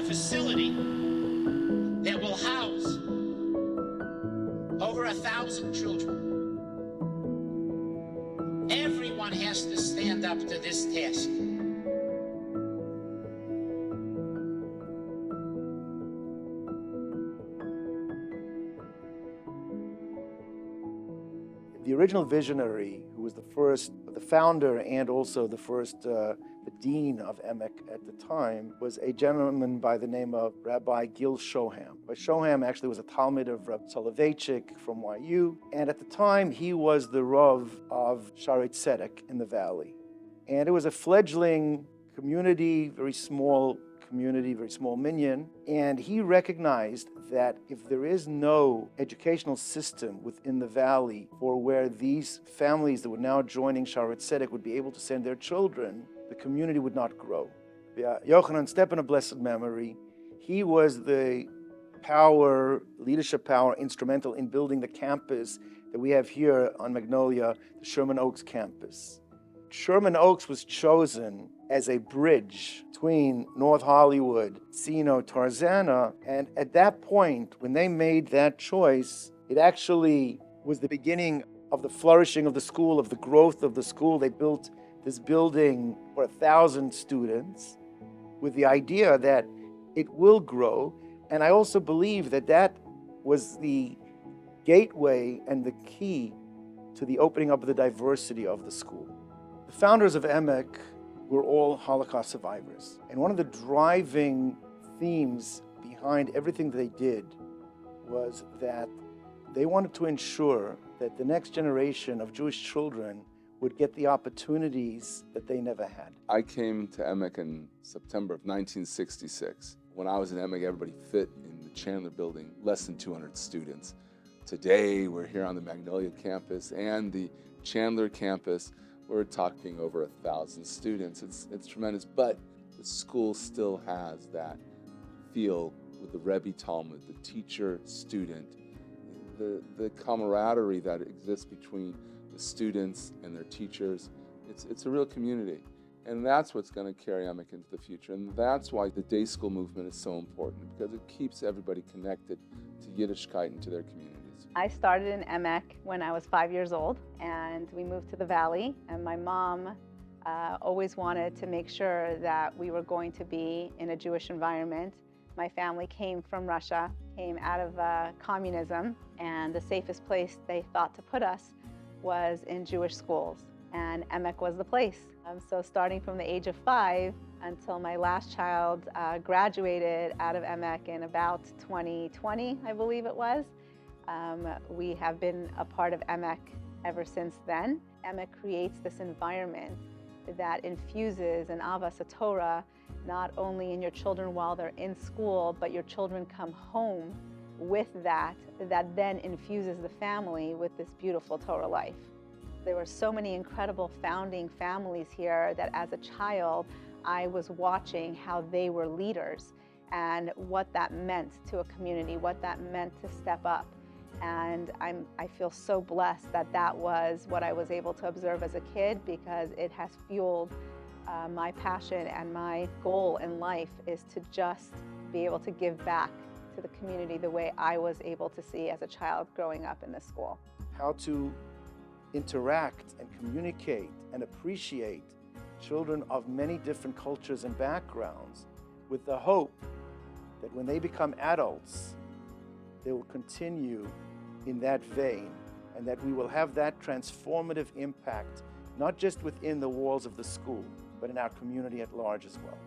facility that will house over 1,000 children. Everyone has to stand up to this task. The original visionary, who was the founder and also the dean of Emek at the time, was a gentleman by the name of Rabbi Gil Shoham. Rabbi Shoham actually was a Talmid of Rabbi Soloveitchik from YU, and at the time he was the Rav of Shaarei Tzedek in the valley. And it was a fledgling community, very small community, very small minyan, and he recognized that if there is no educational system within the valley for where these families that were now joining Shaarei Tzedek would be able to send their children, the community would not grow. Yochanan Stepan, of blessed memory, he was the leadership power instrumental in building the campus that we have here on Magnolia, the Sherman Oaks campus. Sherman Oaks was chosen as a bridge between North Hollywood, Encino, Tarzana, and at that point, when they made that choice, it actually was the beginning of the flourishing of the school, of the growth of the school. They built this building for 1,000 students with the idea that it will grow, and I also believe that that was the gateway and the key to the opening up of the diversity of the school. The founders of Emek were all Holocaust survivors. And one of the driving themes behind everything they did was that they wanted to ensure that the next generation of Jewish children would get the opportunities that they never had. I came to Emek in September of 1966. When I was in Emek, everybody fit in the Chandler building, less than 200 students. Today, we're here on the Magnolia campus and the Chandler campus. We're talking over 1,000 students. It's tremendous, but the school still has that feel with the Rebbe Talmud, the teacher, student, the camaraderie that exists between the students and their teachers. It's a real community, and that's what's going to carry Emek into the future, and that's why the day school movement is so important, because it keeps everybody connected to Yiddishkeit and to their communities. I started in Emek when I was 5 years old, and we moved to the Valley, and my mom always wanted to make sure that we were going to be in a Jewish environment. My family came from Russia, came out of communism, and the safest place they thought to put us was in Jewish schools, and Emek was the place. So starting from the age of 5 until my last child graduated out of Emek in about 2020, I believe it was, we have been a part of Emek ever since then. Emek creates this environment that infuses an Avas Torah not only in your children while they're in school, but your children come home with that then infuses the family with this beautiful Torah life. There were so many incredible founding families here that as a child, I was watching how they were leaders and what that meant to a community, what that meant to step up. And I feel so blessed that that was what I was able to observe as a kid, because it has fueled my passion, and my goal in life is to just be able to give back to the community the way I was able to see as a child growing up in this school. How to interact and communicate and appreciate children of many different cultures and backgrounds, with the hope that when they become adults, they will continue in that vein, and that we will have that transformative impact, not just within the walls of the school, but in our community at large as well.